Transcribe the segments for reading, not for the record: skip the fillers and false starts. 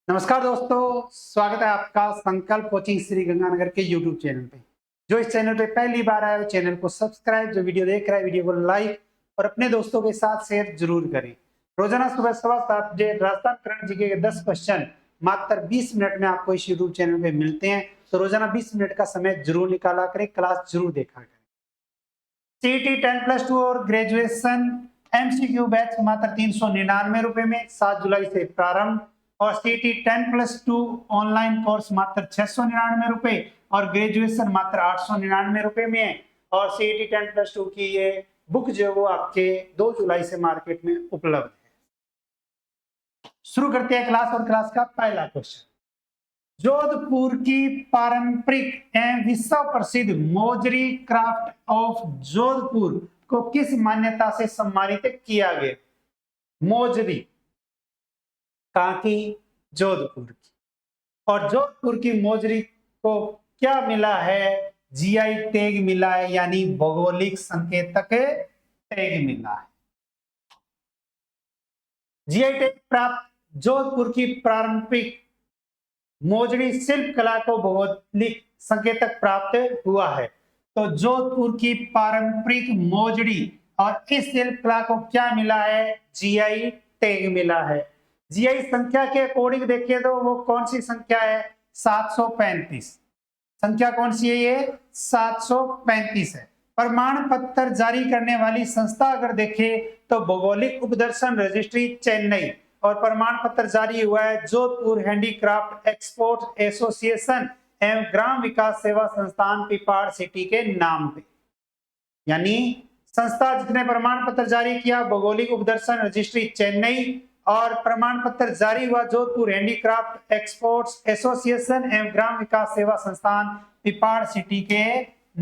नमस्कार दोस्तों, स्वागत है आपका संकल्प कोचिंग श्री गंगानगर के यूट्यूब चैनल पे। जो इस चैनल पे पहली बार आया है चैनल को सब्सक्राइब, जो वीडियो देख रहा है वीडियो को लाइक और अपने दोस्तों के साथ शेयर जरूर करें। रोजाना सुबह 7:15 बजे राजस्थान करंट जीके के 10 क्वेश्चन मात्र 20 मिनट में आपको इस यूट्यूब चैनल पे मिलते हैं, तो रोजाना 20 मिनट का समय जरूर निकाला करें, क्लास जरूर देखा करें। सीईटी 10+2 और ग्रेजुएशन एमसीक्यू बैच मात्र 399 रुपए में 7 जुलाई से प्रारंभ, और सीईटी 10+2 ऑनलाइन कोर्स मात्र 699 रुपए और ग्रेजुएशन मात्र 899 रुपए में है। और सीईटी 10+2 की ये बुक जो वो आपके 2 जुलाई से मार्केट में उपलब्ध है। शुरू करते हैं क्लास, और क्लास का पहला क्वेश्चन। जोधपुर की पारंपरिक एवं विश्व प्रसिद्ध मोजरी क्राफ्ट ऑफ जोधपुर को किस मान्यता से सम्मानित किया गया? मोजरी कहाँ की? जोधपुर की। और जोधपुर की मोजरी को क्या मिला है? जीआई टैग मिला है, यानी भौगोलिक संकेतक टैग मिला है। जीआई टैग प्राप्त जोधपुर की पारंपरिक मोजरी शिल्प कला को भौगोलिक संकेतक प्राप्त हुआ है। तो जोधपुर की पारंपरिक मोजरी और इस शिल्प कला को क्या मिला है? जीआई टैग मिला है। जीआई संख्या के अकॉर्डिंग देखिए तो वो कौन सी संख्या है? 735। संख्या कौन सी है? ये 735 है। प्रमाण पत्र जारी करने वाली संस्था अगर देखे तो भौगोलिक उपदर्शन रजिस्ट्री चेन्नई, और प्रमाण पत्र जारी हुआ है जोधपुर हैंडीक्राफ्ट एक्सपोर्ट एसोसिएशन एवं ग्राम विकास सेवा संस्थान पिपाड़ सिटी के नाम पे। यानी संस्था जिसने प्रमाण पत्र जारी किया भौगोलिक उपदर्शन रजिस्ट्री चेन्नई, और प्रमाण पत्र जारी हुआ जोधपुर हैंडीक्राफ्ट एक्सपोर्ट्स एसोसिएशन एवं ग्राम विकास सेवा संस्थान पिपाड़ सिटी के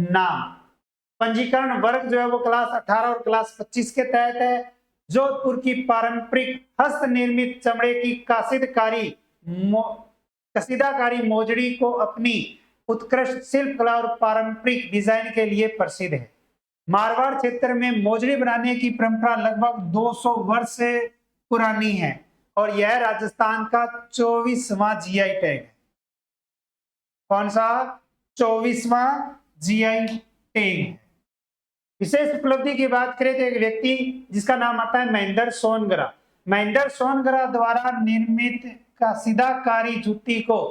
नाम। पंजीकरण वर्ग जो है वो क्लास 18 और क्लास 25 के तहत है। जोधपुर की पारंपरिक हस्त निर्मित चमड़े की कसीदाकारी मोजड़ी को अपनी उत्कृष्ट शिल्प कला और पारंपरिक डिजाइन के लिए प्रसिद्ध है। मारवाड़ क्षेत्र में मोजड़ी बनाने की परंपरा लगभग 200 वर्ष से पुरानी है, और यह राजस्थान का 24वां जीआई टैग है। कौन सा? 24वां जीआई टैग है। विशेष उपलब्धि की बात करें तो एक व्यक्ति जिसका नाम आता है महेंद्र सोनगरा। महेंद्र सोनगरा द्वारा निर्मित कसीदाकारी जूती को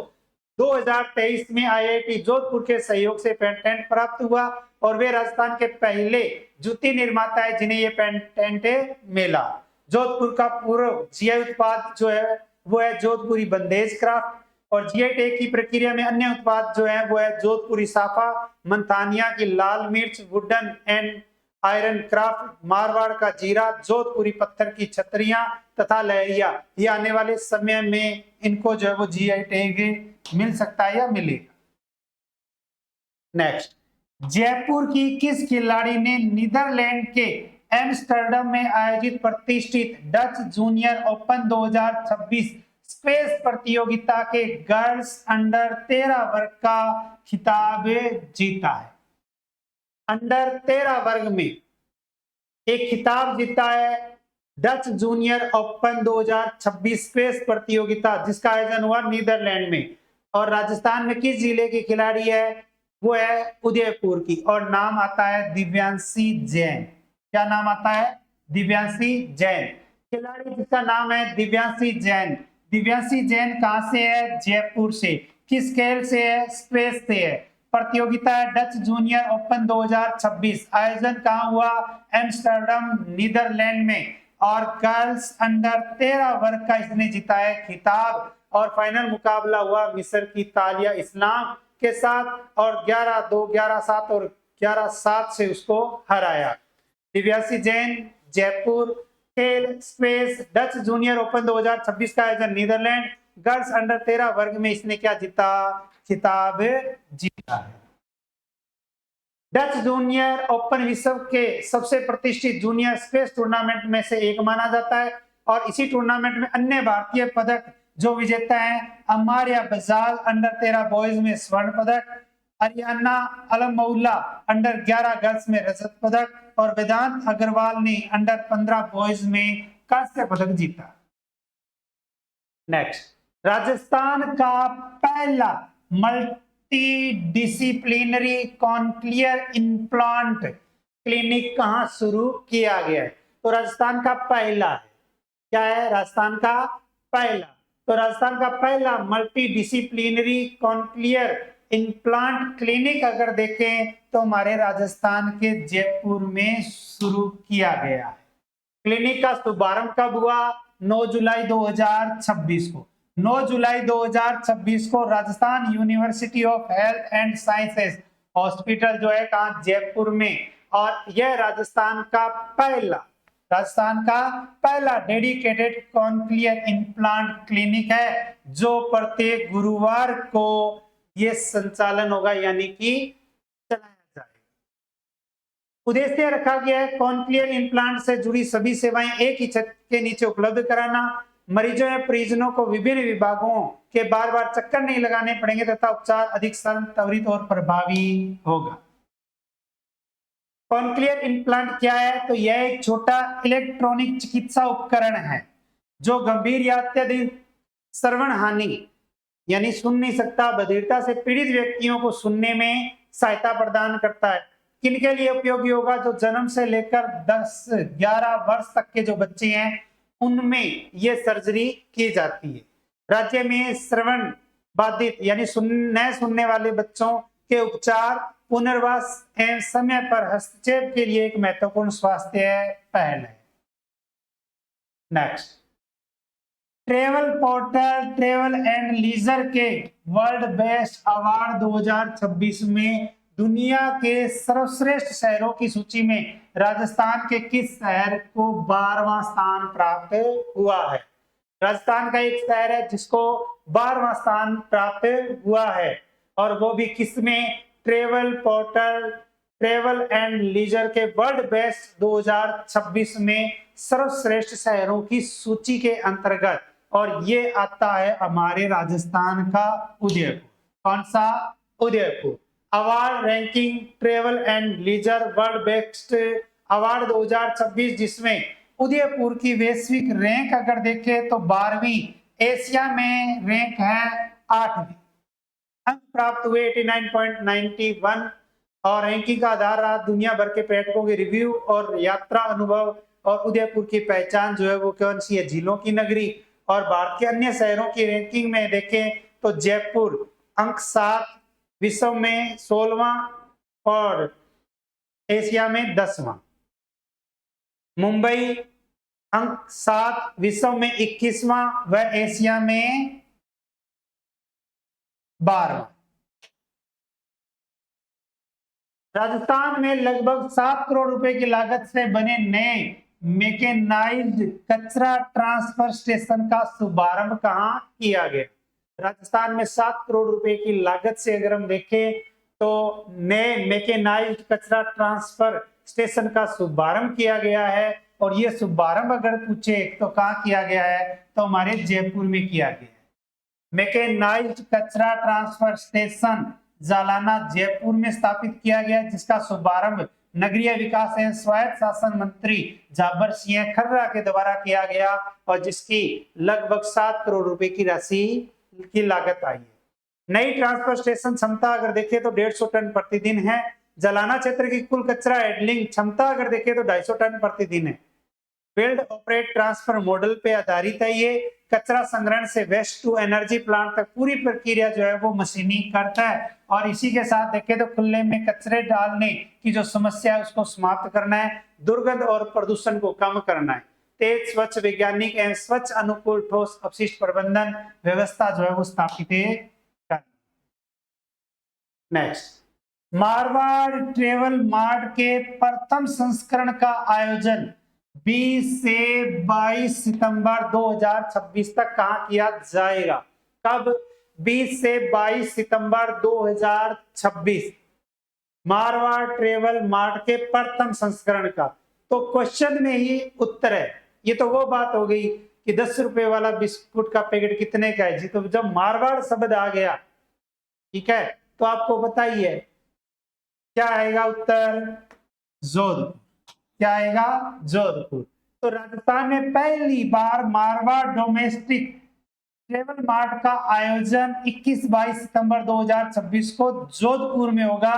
2023 में आईआईटी जोधपुर के सहयोग से पेटेंट प्राप्त हुआ, और वे राजस्थान के पहले जूती निर्माता है जिन्हें ये पेटेंट मिला। जोधपुर का पूर्व जीआई उत्पाद जो है वो है जोधपुरी बंदेज क्राफ्ट, और जीआई टैग की प्रक्रिया में अन्य उत्पाद जो है वो है जोधपुरी साफा, मंथानिया की लाल मिर्च, wooden and iron craft, Marwar का जीरा, जोधपुरी पत्थर की छतरियां तथा लहरिया। ये आने वाले समय में इनको जो है वो जीआई टैग मिल सकता है या मिलेगा। नेक्स्ट, जयपुर की किस खिलाड़ी ने नीदरलैंड के एम्स्टर्डम में आयोजित प्रतिष्ठित डच जूनियर ओपन 2026 स्पेस प्रतियोगिता के गर्ल्स अंडर 13 वर्ग का खिताब जीता है? अंडर 13 वर्ग में एक खिताब जीता है डच जूनियर ओपन 2026 स्पेस प्रतियोगिता, जिसका आयोजन हुआ नीदरलैंड में। और राजस्थान में किस जिले की खिलाड़ी है? वो है उदयपुर की, और नाम आता है दिव्यांशी जैन। क्या नाम आता है? दिव्यांशी जैन। खिलाड़ी जिसका नाम है दिव्यांशी जैन। दिव्यांशी जैन कहां से है? जयपुर से। किस खेल से है? स्पेस से है। प्रतियोगिता है डच जूनियर ओपन 2026। आयोजन कहां हुआ? एम्स्टर्डम नीदरलैंड में। और गर्ल्स अंडर 13 वर्ग का इसने जीता है खिताब, और फाइनल मुकाबला हुआ मिस्र की तालिया इस्लाम के साथ, और 11-2, 11-7 और 11-7 से उसको हराया। दिव्यांशी जैन, जयपुर। खेल स्पेस डच जूनियर ओपन 2026 का आयोजन नीदरलैंड। गर्ल्स अंडर 13 वर्ग में इसने क्या जीता? खिताब जीता है। डच जूनियर ओपन विश्व के सबसे प्रतिष्ठित जूनियर स्पेस टूर्नामेंट में से एक माना जाता है, और इसी टूर्नामेंट में अन्य भारतीय पदक जो विजेता है अमारिया बजाज अंडर 13 बॉयज में स्वर्ण पदक, अरियाना अलमौला अंडर 11 गर्ल्स में रजत पदक, और वेदांत अग्रवाल ने अंडर 15 बॉयज में कांस्य पदक जीता। नेक्स्ट, राजस्थान का पहला मल्टी डिसिप्लिनरी कॉन्क्लियर इम्प्लांट क्लिनिक कहां शुरू किया गया है? तो राजस्थान का पहला है, क्या है? राजस्थान का पहला। तो राजस्थान का पहला मल्टी डिसिप्लिनरी कॉन्क्लियर इम्प्लांट क्लिनिक अगर देखें तो हमारे राजस्थान के जयपुर में शुरू किया गया है। क्लिनिक का शुभारंभ कब हुआ? 9 जुलाई 2026 को। 9 जुलाई 2026 को Rajasthan university of health and sciences hospital जो है कहां? जयपुर में। और यह राजस्थान का पहला डेडिकेटेड कॉन्क्लियर इम्प्लांट क्लिनिक है, जो प्रत्येक गुरुवार को यह संचालन होगा, यानी कि चलाया जाएगा। उद्देश्य रखा गया है कॉन्क्लियर इम्प्लांट से जुड़ी सभी सेवाएं एक ही छत के नीचे उपलब्ध कराना, मरीजों या परिजनों को विभिन्न विभागों के बार बार चक्कर नहीं लगाने पड़ेंगे तथा उपचार अधिक सरल, त्वरित और प्रभावी होगा। कॉन्क्लियर इम्प्लांट क्या है? तो यह एक छोटा इलेक्ट्रॉनिक चिकित्सा उपकरण है जो गंभीर या अत्यधिक श्रवण हानि यानी सुन नहीं सकता, बधिरता से पीड़ित व्यक्तियों को सुनने में सहायता प्रदान करता है। किनके लिए उपयोगी होगा? जो जन्म से लेकर 10-11 वर्ष तक के जो बच्चे हैं उनमें ये सर्जरी की जाती है। राज्य में श्रवण बाधित यानी न सुनने वाले बच्चों के उपचार, पुनर्वास एवं समय पर हस्तक्षेप के लिए एक महत्वपूर्ण स्वास्थ्य पहल है। Next, travel portal travel and leisure के वर्ल्ड बेस्ट अवार्ड 2026 में दुनिया के सर्वश्रेष्ठ शहरों की सूची में राजस्थान के किस शहर को 12वां स्थान प्राप्त हुआ है? राजस्थान का एक शहर है जिसको 12वां स्थान प्राप्त हुआ है, और वो भी किसमें? Travel portal travel and leisure के वर्ल्ड बेस्ट 2026 में सर्वश्रेष्ठ शहरों की सूची के अंतर्गत, और ये आता है हमारे राजस्थान का उदयपुर। कौन सा? Udaipur. Award ranking travel and leisure world best award 2026, जिसमें उदयपुर की वैश्विक रैंक अगर देखें तो 12वीं, एशिया में रैंक है 8वीं। अंक प्राप्त हुए 89.91, और रैंकिंग का आधार रहा दुनिया भर के पर्यटकों के रिव्यू और यात्रा अनुभव। और उदयपुर की पहचान जो है वो कौन सी है? झीलों की नगरी। और भारत के अन्य शहरों की रैंकिंग में देखें तो जयपुर अंक 7, विश्व में 16वां और एशिया में 10वां। मुंबई अंक 7, विश्व में 21वां व एशिया में 12वां। राजस्थान में लगभग 7 करोड़ रुपए की लागत से बने नए मैकेनाइज्ड कचरा ट्रांसफर स्टेशन का शुभारंभ कहां किया गया? राजस्थान में 7 करोड़ रुपए की लागत से अगर हम देखें तो नए मैकेनाइज्ड कचरा ट्रांसफर स्टेशन का शुभारंभ किया गया है, और यह शुभारंभ अगर पूछे तो कहां किया गया है? तो हमारे जयपुर में किया गया है। मैकेनाइज्ड कचरा ट्रांसफर स्टेशन जालाना जयपुर में स्थापित किया गया, जिसका शुभारंभ नगरीय विकास एवं स्वायत्त शासन मंत्री जाबर सिंह खर्रा के द्वारा किया गया, और जिसकी लगभग 7 करोड़ रुपए की राशि की लागत आई है। नई ट्रांसफर स्टेशन क्षमता अगर देखें तो 150 टन प्रतिदिन है। जलाना क्षेत्र की कुल कचरा हैंडलिंग क्षमता अगर देखें तो 250 टन प्रतिदिन है। बिल्ड ऑपरेट ट्रांसफर मॉडल पे आधारित है। ये कचरा संग्रहण से वेस्ट टू एनर्जी प्लांट तक पूरी प्रक्रिया जो है वो मशीनी करता है, और इसी के साथ देखें तो खुले में कचरे डालने की जो समस्या है उसको समाप्त करना है, दुर्गंध और प्रदूषण को कम करना है, तेज स्वच्छ वैज्ञानिक एवं स्वच्छ अनुकूल ठोस अपशिष्ट प्रबंधन व्यवस्था जो है वो स्थापित करना। नेक्स्ट, मारवाड़ ट्रेवल मार्ट के प्रथम संस्करण का आयोजन 20 से 22 सितंबर 2026 तक कहां किया जाएगा? कब? 20 से 22 सितंबर 2026 मारवाड़ ट्रेवल मार्ट के प्रथम संस्करण का। तो क्वेश्चन में ही उत्तर है। ये तो वो बात हो गई कि 10 रुपए वाला बिस्कुट का पैकेट कितने का है जी, तो जब मारवाड़ शब्द आ गया, ठीक है, तो आपको पता ही है क्या आएगा उत्तर? जोधपुर। क्या आएगा? जोधपुर। तो राजस्थान में पहली बार मारवाड़ डोमेस्टिक ट्रेवल मार्ट का आयोजन 21-22 सितंबर 2026 को जोधपुर में होगा,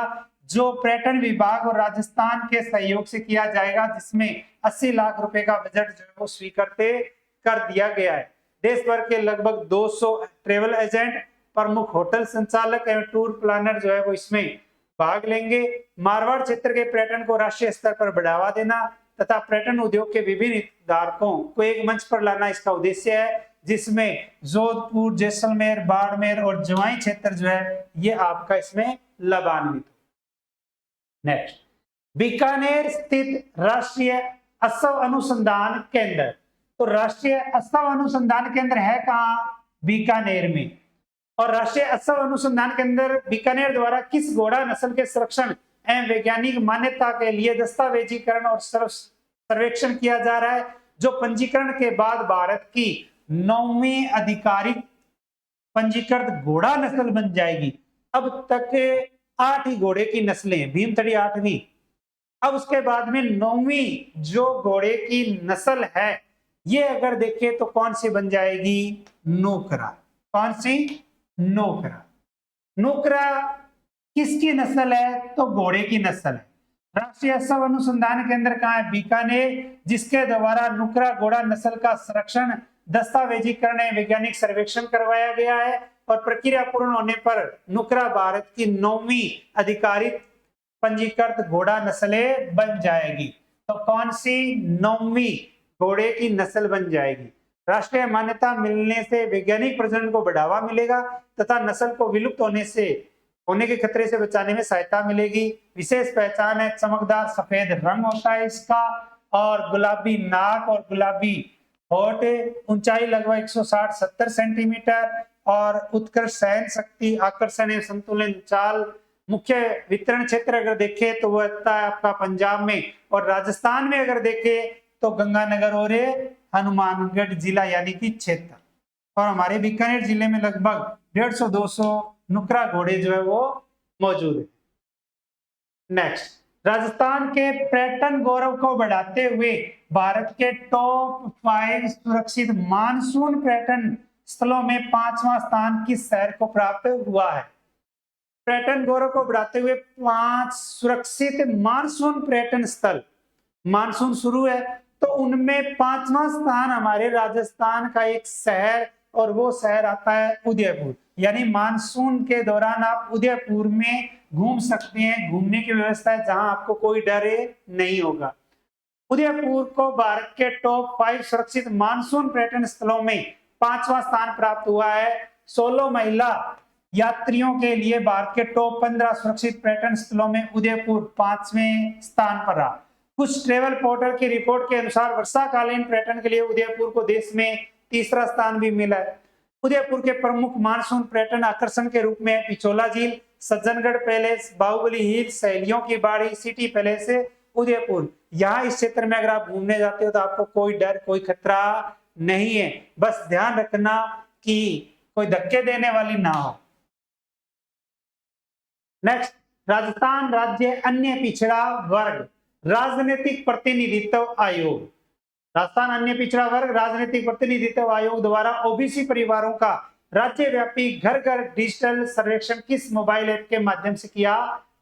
जो पर्यटन विभाग और राजस्थान के सहयोग से किया जाएगा, जिसमें 80 लाख रुपए का बजट जो है वो स्वीकृत कर दिया गया है। देश भर के लगभग 200 ट्रेवल एजेंट, प्रमुख होटल संचालक एवं टूर प्लानर जो है वो इसमें भाग लेंगे। मारवाड़ क्षेत्र के पर्यटन को राष्ट्रीय स्तर पर बढ़ावा देना तथा पर्यटन उद्योग के विभिन्न हितधारकों को एक मंच पर लाना इसका उद्देश्य है, जिसमें जोधपुर, जैसलमेर, बाड़मेर और जवाई क्षेत्र जो है ये आपका इसमें लाभान्वित। नेक्स्ट, बीकानेर स्थित राष्ट्रीय असव अनुसंधान केंद्र। तो राष्ट्रीय असव अनुसंधान केंद्र है कहाँ? बीकानेर में। और राष्ट्रीय असव अनुसंधान केंद्र बीकानेर द्वारा किस घोड़ा नस्ल के संरक्षण एवं वैज्ञानिक मान्यता के लिए दस्तावेजीकरण और सर्वेक्षण किया जा रहा है, जो पंजीकरण के बाद भारत की 9वीं आधिकारिक पंजीकृत घोड़ा नस्ल बन जाएगी। अब तक 8 ही घोड़े की नस्लें, भीमथड़ी 8वीं, अब उसके बाद में 9वीं जो घोड़े की नस्ल है ये अगर देखें तो कौन सी बन जाएगी? नूकरा। कौन सी? नूकरा। नूकरा किसकी नस्ल है? तो घोड़े की नस्ल है। राष्ट्रीय असव अनुसंधान केंद्र कहाँ है? बीकानेर, जिसके द्वारा नुकरा घोड़ा नस्ल का संरक्षण, दस्तावेजीकरण एवं वैज्ञानिक सर्वेक्षण करवाया गया है और प्रक्रिया पूर्ण होने पर नुकरा भारत की 9वीं आधिकारिक पंजीकृत घोड़ा नस्लें बन जाएगी। तो कौन सी? 9वीं घोड़े की नस्ल बन जाएगी। राष्ट्रीय मान्यता मिलने से वैज्ञानिक प्रजनन को बढ़ावा मिलेगा तथा नस्ल को विलुप्त होने के खतरे से बचाने में सहायता मिलेगी। विशेष पहचान है चमकदार सफेद रंग होता है इसका, और गुलाबी नाक और गुलाबी होठ, ऊंचाई लगभग 160-70 सेंटीमीटर और उत्कृष्ट सहन शक्ति, आकर्षण एवं संतुलन चाल। मुख्य वितरण क्षेत्र अगर देखें तो वह आता है आपका पंजाब में, और राजस्थान में अगर देखें तो गंगानगर और हनुमानगढ़ जिला यानी कि क्षेत्र। और हमारे बीकानेर जिले में लगभग 150-200 नुकरा घोड़े जो है वो मौजूद है। नेक्स्ट, राजस्थान के पर्यटन गौरव को बढ़ाते हुए भारत के टॉप 5 सुरक्षित मानसून पर्यटन स्थलों में 5वां स्थान किस शहर को प्राप्त हुआ है? पर्यटन गौरव को बढ़ाते हुए 5 सुरक्षित मानसून पर्यटन स्थल, मानसून शुरू है तो उनमें 5वां स्थान हमारे राजस्थान का एक शहर, और वो शहर आता है उदयपुर। यानी मानसून के दौरान आप उदयपुर में घूम सकते हैं, घूमने की व्यवस्था है जहां आपको कोई डर नहीं होगा। उदयपुर को भारत के टॉप 5 सुरक्षित मानसून पर्यटन स्थलों में 5वां स्थान प्राप्त हुआ है। 16 महिला यात्रियों के लिए भारत के टॉप 15 सुरक्षित पर्यटन स्थलों में उदयपुर 5वें स्थान पर रहा। कुछ ट्रेवल पोर्टल की रिपोर्ट के अनुसार वर्षाकालीन पर्यटन के लिए उदयपुर को देश में 3रा स्थान भी मिला है। उदयपुर के प्रमुख मानसून पर्यटन आकर्षण के रूप में पिछोला झील, सज्जनगढ़ पैलेस, बाहुबली हिल, सहेलियों की बाड़ी, सिटी पैलेस उदयपुर। यहाँ इस क्षेत्र में अगर आप घूमने जाते हो तो आपको कोई डर, कोई खतरा नहीं है। बस ध्यान रखना कि कोई धक्के देने वाली ना हो। नेक्स्ट, राजस्थान राज्य अन्य पिछड़ा वर्ग राजनीतिक प्रतिनिधित्व आयोग। राजस्थान अन्य पिछड़ा वर्ग राजनीतिक प्रतिनिधित्व आयोग द्वारा ओबीसी परिवारों का राज्यव्यापी घर घर डिजिटल सर्वेक्षण किस मोबाइल ऐप के माध्यम से किया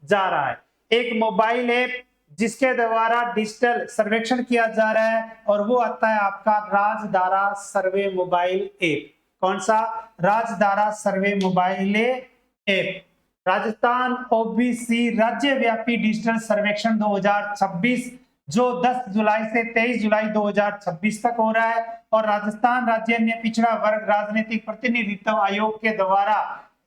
जा रहा है? एक मोबाइल ऐप जिसके द्वारा डिजिटल सर्वेक्षण किया जा रहा है, और वो आता है आपका राजधारा सर्वे मोबाइल ऐप। कौन सा? राजधारा सर्वे मोबाइल ऐप। राजस्थान ओबीसी राज्यव्यापी डिजिटल सर्वेक्षण 2026 जो 10 जुलाई से 23 जुलाई 2026 तक हो रहा है, और राजस्थान राज्य अन्य पिछड़ा वर्ग राजनीतिक प्रतिनिधित्व आयोग के द्वारा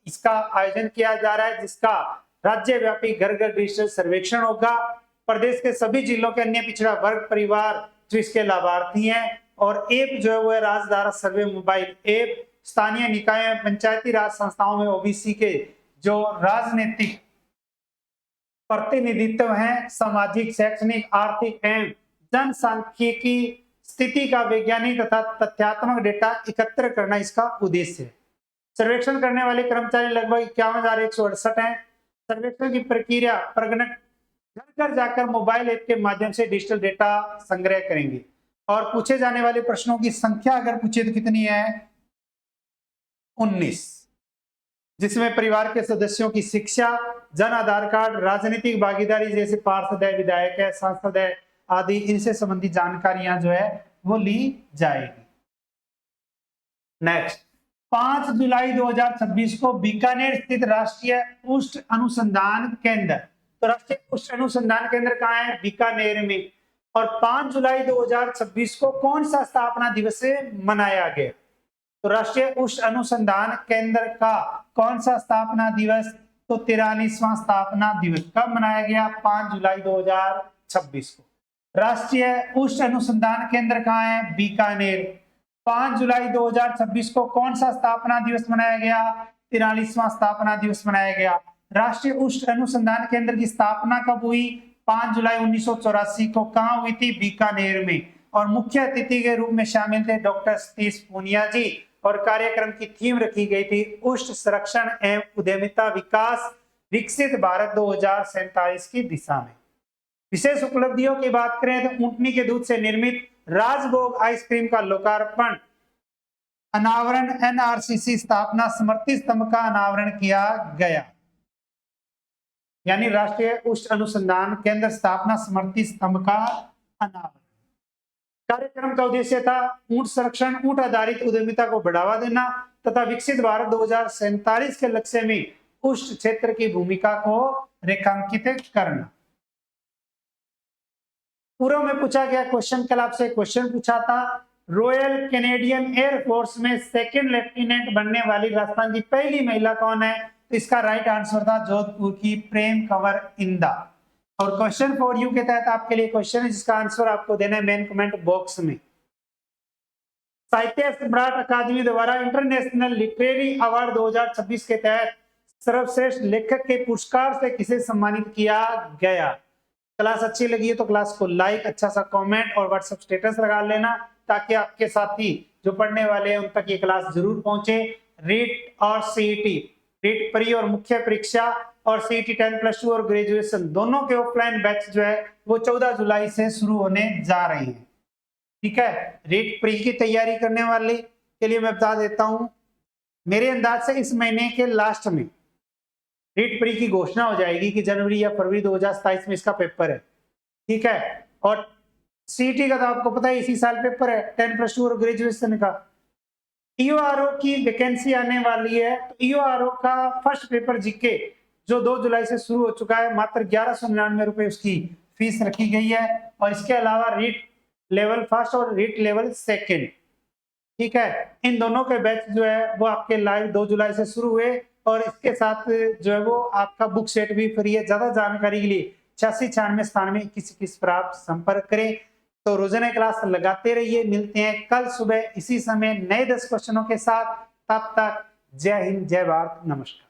इसका आयोजन किया जा रहा है, जिसका राज्यव्यापी घर घर डिजिटल सर्वेक्षण होगा। प्रदेश के सभी जिलों के अन्य पिछड़ा वर्ग परिवार जो इसके लाभार्थी हैं, और ऐप जो है वो राजधारा सर्वे मोबाइल ऐप। स्थानीय निकाय पंचायती राज संस्थाओं में ओबीसी के जो राजनीतिक प्रतिनिधित्व है, सामाजिक, शैक्षणिक, आर्थिक एवं जनसांख्यिकी स्थिति का वैज्ञानिक तथा तथ्यात्मक डेटा एकत्र करना इसका उद्देश्य है। सर्वेक्षण करने वाले कर्मचारी लगभग 51,168 हैं। सर्वेक्षण की प्रक्रिया प्रगणक घर घर जाकर मोबाइल ऐप के माध्यम से डिजिटल डेटा संग्रह करेंगे, और पूछे जाने वाले प्रश्नों की संख्या अगर पूछे तो कितनी है? 19, जिसमें परिवार के सदस्यों की शिक्षा, जन आधार कार्ड, राजनीतिक भागीदारी जैसे पार्षद है, विधायक है, सांसद है आदि, इनसे संबंधित जानकारियां जो है वो ली जाएगी। नेक्स्ट, 5 जुलाई 2026 को बीकानेर स्थित राष्ट्रीय उष्ण अनुसंधान केंद्र, तो राष्ट्रीय उष्ण अनुसंधान केंद्र कहाँ है? बीकानेर में। और 5 जुलाई 2026 को कौन सा स्थापना दिवस मनाया गया? तो राष्ट्रीय उष्ण अनुसंधान केंद्र का कौन सा स्थापना दिवस? तो 43वां स्थापना दिवस कब मनाया गया? 5 जुलाई 2026 को। राष्ट्रीय उष्ण अनुसंधान केंद्र कहाँ है? बीकानेर। 5 जुलाई 2026 को कौन सा स्थापना दिवस मनाया गया? 43वां स्थापना दिवस मनाया गया। राष्ट्रीय उष्ण अनुसंधान केंद्र की स्थापना कब हुई? 5 जुलाई 1984 को। कहां हुई थी? बीकानेर में। और मुख्य अतिथि के रूप में शामिल थे डॉक्टर सतीश पूनिया जी, और कार्यक्रम की थीम रखी गई थी उष्ण संरक्षण एवं उद्यमिता विकास, विकसित भारत 2047 की दिशा में। विशेष उपलब्धियों की बात करें तो ऊंटनी के दूध से निर्मित राजभोग आइसक्रीम का लोकार्पण, अनावरण, एनआरसीसी स्थापना स्मृति स्तंभ का अनावरण किया गया। यानी राष्ट्रीय उष्ण अनुसंधान केंद्र स्थापना स्मृति स्तंभ का अनावरण। कार्यक्रम का उद्देश्य था ऊंट संरक्षण, ऊंट आधारित उद्यमिता को बढ़ावा देना तथा विकसित भारत 2047 के लक्ष्य में उष्ण क्षेत्र की भूमिका को रेखांकित करना। पूर्व में पूछा गया क्वेश्चन, कल आपसे क्वेश्चन पूछा था, रॉयल कैनेडियन एयरफोर्स में सेकंड लेफ्टिनेंट बनने वाली राजस्थान की पहली महिला कौन है? तो इसका राइट आंसर था जोधपुर की प्रेम कंवर इंदा। और क्वेश्चन फॉर यू के तहत आपके लिए क्वेश्चन है जिसका आंसर आपको देना है मेन कमेंट बॉक्स में। साहित्य सम्राट अकादमी द्वारा इंटरनेशनल लिटरेरी अवार्ड 2026 के तहत सर्वश्रेष्ठ लेखक के पुरस्कार से किसे सम्मानित किया गया? क्लास अच्छी लगी है तो क्लास को लाइक, अच्छा सा कमेंट और व्हाट्सएप स्टेटस लगा लेना ताकि आपके साथी जो पढ़ने वाले हैं उन तक ये क्लास जरूर पहुंचे। रीट और सीईटी, रीट प्री और मुख्य परीक्षा और सीईटी 10+2 और ग्रेजुएशन दोनों के ऑफलाइन बैच जो है वो 14 जुलाई से शुरू होने जा रहे हैं। ठीक है, रीट प्री की तैयारी करने वाले के लिए मैं बता देता हूं, मेरे अंदाज से इस महीने के लास्ट में रीट प्री की घोषणा हो जाएगी कि जनवरी या फरवरी 2027 में इसका पेपर है। ठीक है, और सीईटी का तो आपको पता है इसी साल पेपर है 10+2 और ग्रेजुएशन का। ईओआरओ की वैकेंसी आने वाली है, तो ईओआरओ का फर्स्ट पेपर जीके जो 2 जुलाई से शुरू हो चुका है, मात्र 1199 रुपए उसकी फीस रखी गई है। और इसके अलावा रीट लेवल फर्स्ट और रीट लेवल सेकेंड, ठीक है, इन दोनों के बैच जो है वो आपके लाइव 2 जुलाई से शुरू हुए और इसके साथ जो है वो आपका बुक सेट भी फ्री है। ज्यादा जानकारी के लिए 8696 पर आप संपर्क करें। तो रोजाना क्लास लगाते रहिए, मिलते हैं कल सुबह इसी समय नए 10 क्वेश्चनों के साथ। तब तक जय हिंद, जय भारत, नमस्कार।